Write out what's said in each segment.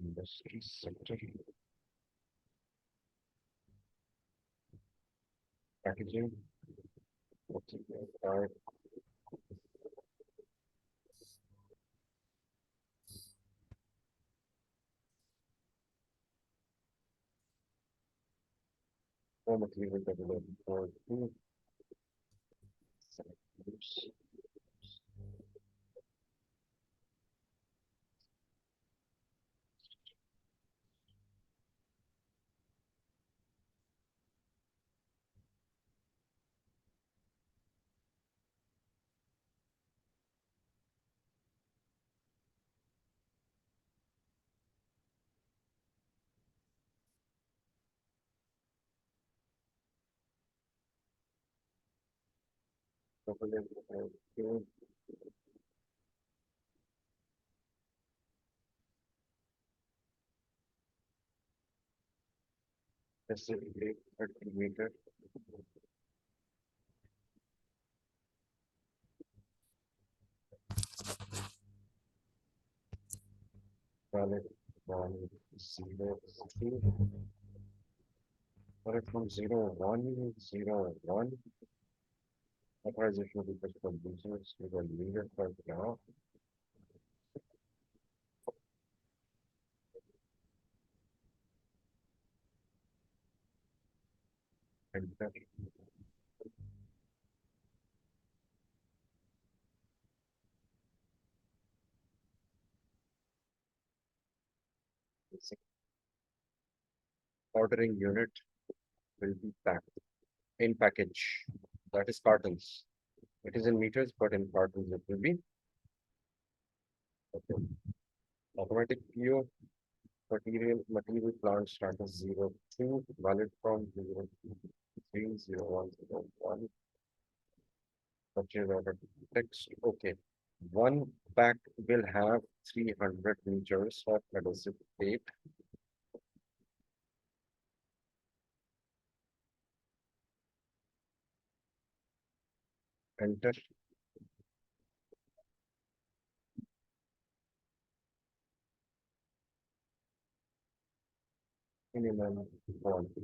industry sector, packaging, what's it called? Raw material development for two sectors. Specifically 30 meter valid from 0 valid from 0 1 0 1 authorization of the physical users to the leader for now and the ordering unit will be packed in package. That is cartons. It is in meters, but in cartons it will be okay. Automatic PO material plant status 02 valid from 03 01 01 purchase order text. Okay. One pack will have 300 meters of adhesive tape. Enter. Minimum quantity.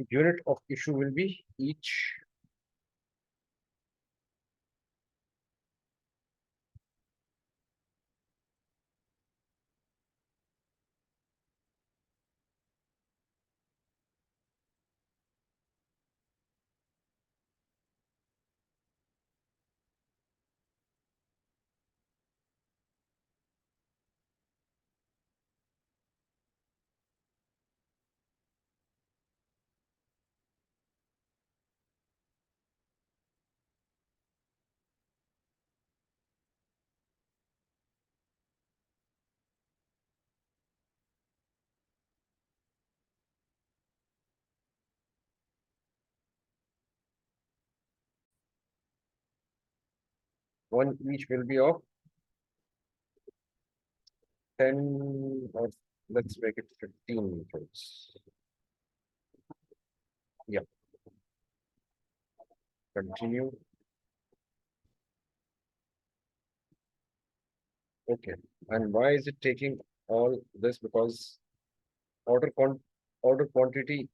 Unit of issue will be each one each will be of 10 or let's make it 15 meters. Yeah, continue. Okay. And why is it taking all this? Because order con order quantity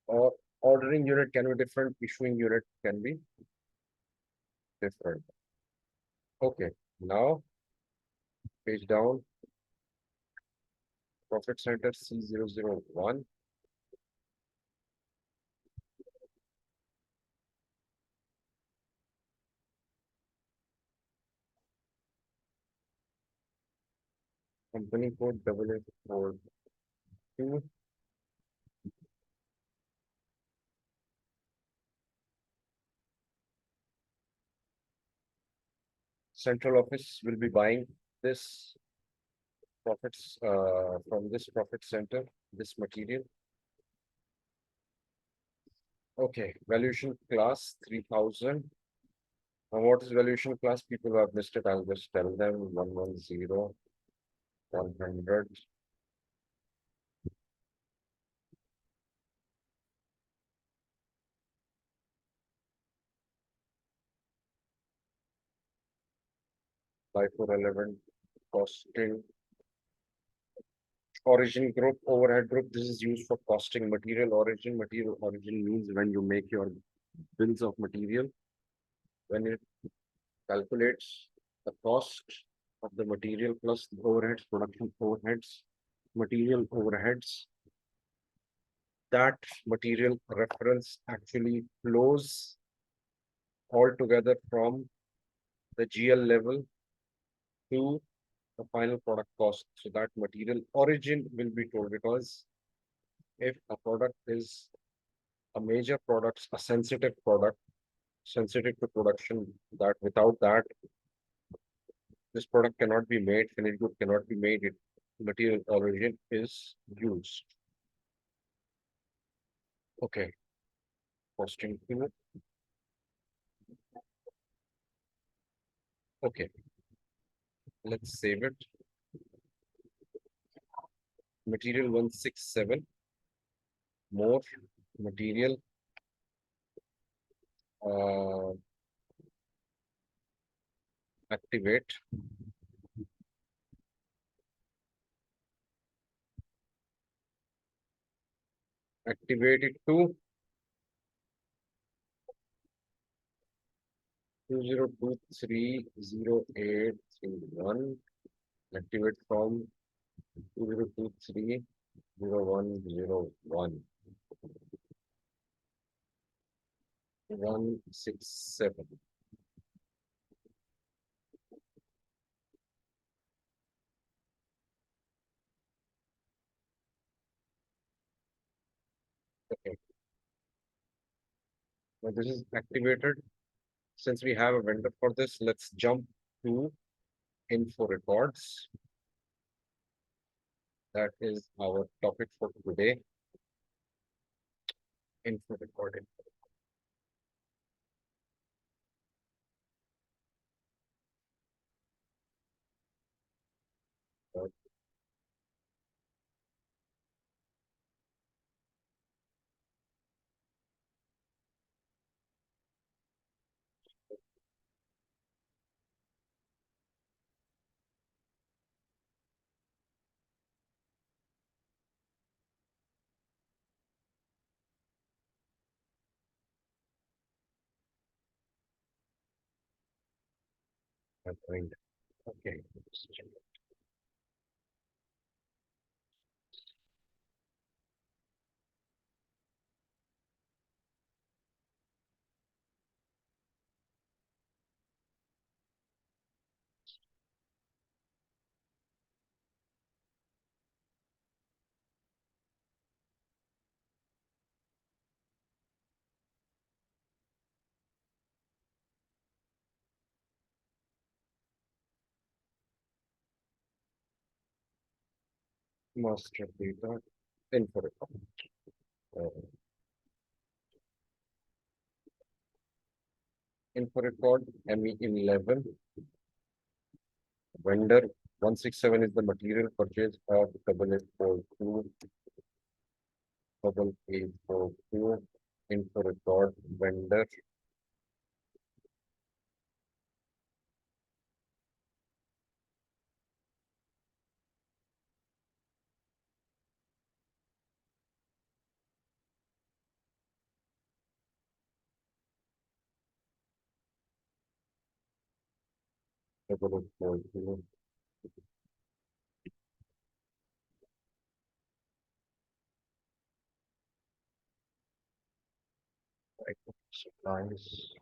or ordering unit can be different, issuing unit can be different. Okay. Now page down, profit center C001. Company code 8842. Central office will be buying this profits from this profit center, this material. Okay, valuation class 3000. Now, what is valuation class? People who have missed it, I'll just tell them 110, 100. FIFO relevant costing. Origin group, overhead group. This is used for costing material origin. Material origin means when you make your bills of material, when it calculates the cost of the material plus the overheads, production overheads, material overheads, that material reference actually flows all together from the GL level to the final product cost. So that material origin will be told, because if a product is a major product, a sensitive product, sensitive to production, that without that, this product cannot be made, finished good cannot be made, it material origin is used. Okay, costing two. Okay, let's save it. Material 167, more material, uh, activate, activate it to 20230831, activate from 20230101, 167. Okay, now this is activated. Since we have a vendor for this, let's jump to info records. That is our topic for today. Info recording. Okay. Master data info record. Uh, info record ME11. Vendor 167 is the material purchase of 8842, 8842. Info record vendor. Double 42. Right. Supplies.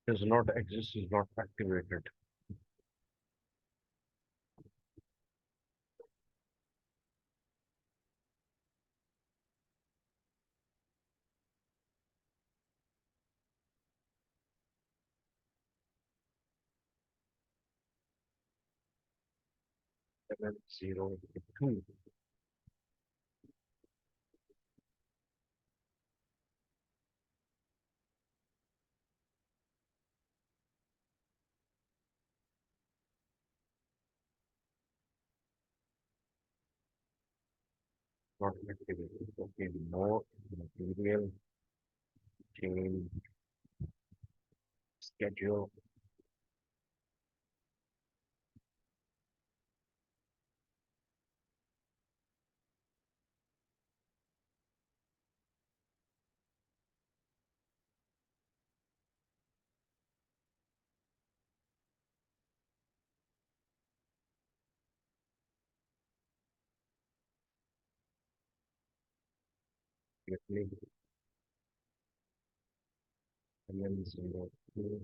Does not exist, is not activated. MM 02. not activated. Okay, more material change schedule. Quickly, and then 02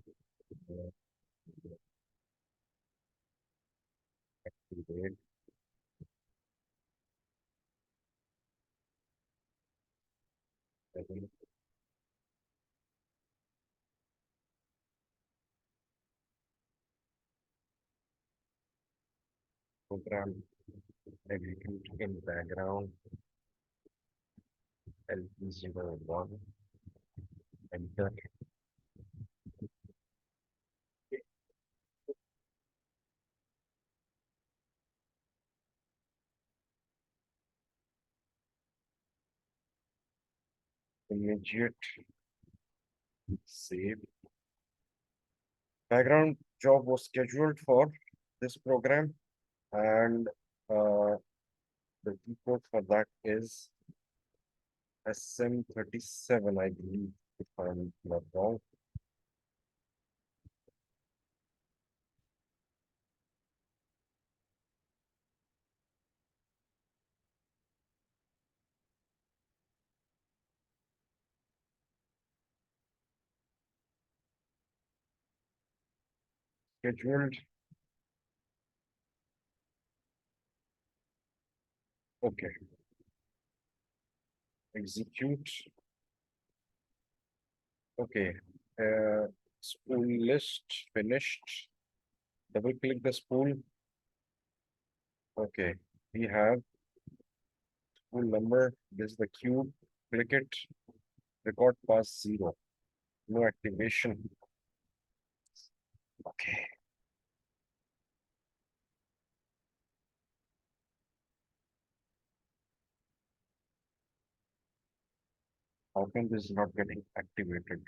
activate seven program execute in background LP01 enter immediate save. Background job was scheduled for this program and uh, the report for that is SM37, I believe, if I'm not wrong. Scheduled. Okay. Execute. Okay. Spool list finished. Double click the spool. Okay. We have spool number. This is the cube. Click it. Record past 0. No activation. Okay. How come this is not getting activated?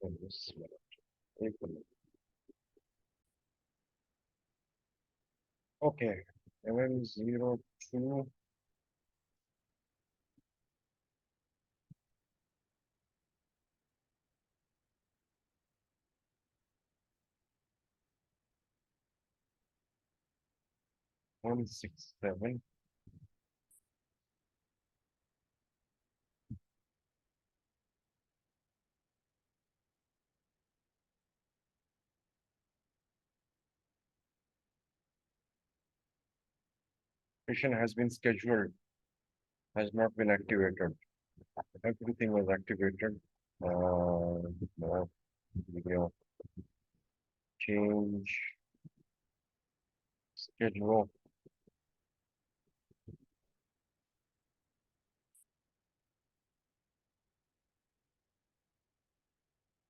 In this minute. Okay. MM02. 167. Session has been scheduled, has not been activated. Everything was activated. No video change schedule.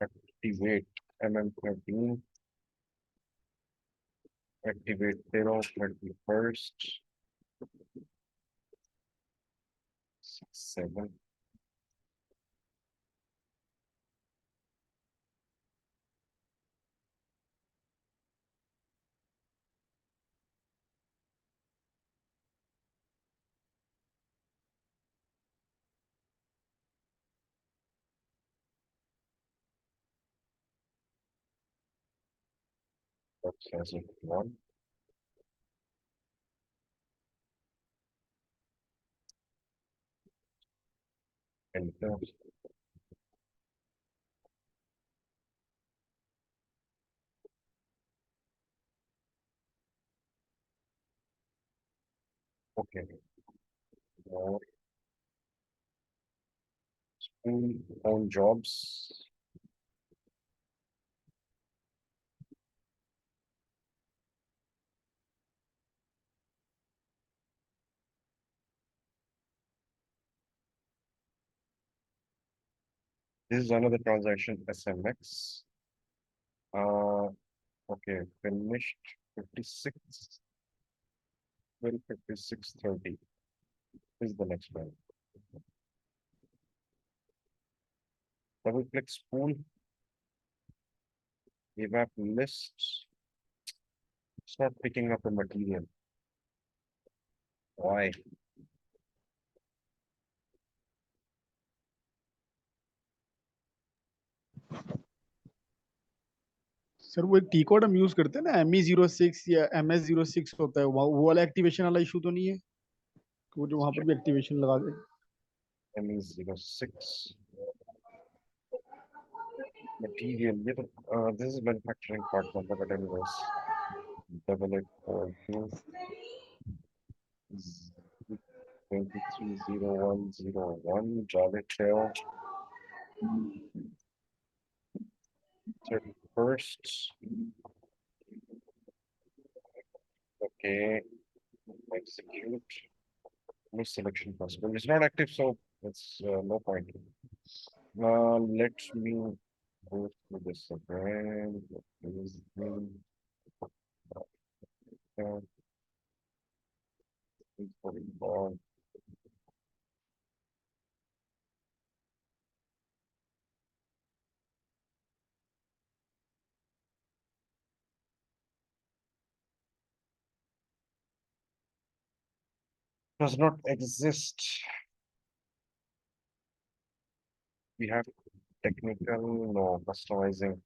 Activate MM13. Activate 031st. 7. That's as of 1. Enter. Okay. More school on jobs. This is another transaction SMX. Okay, finished 56, well, 5630 is the next one. Double click spool, evap list. It's not picking up the material. Why? Sir वो एक T code हम use करते हैं ना ME06 या MS06 होता है वो वाला एक्टिवेशन वाला इशू तो नहीं है वो जो Let's वहां पर check भी एक्टिवेशन लगा दे ME06 material. Yeah, this is manufacturing part number, but anyways, 8842 230101 Jolly Tail 31st. Okay, execute. No selection possible. It's not active, so it's no point. Let me go through this again. Please, does not exist. We have technical, no customizing.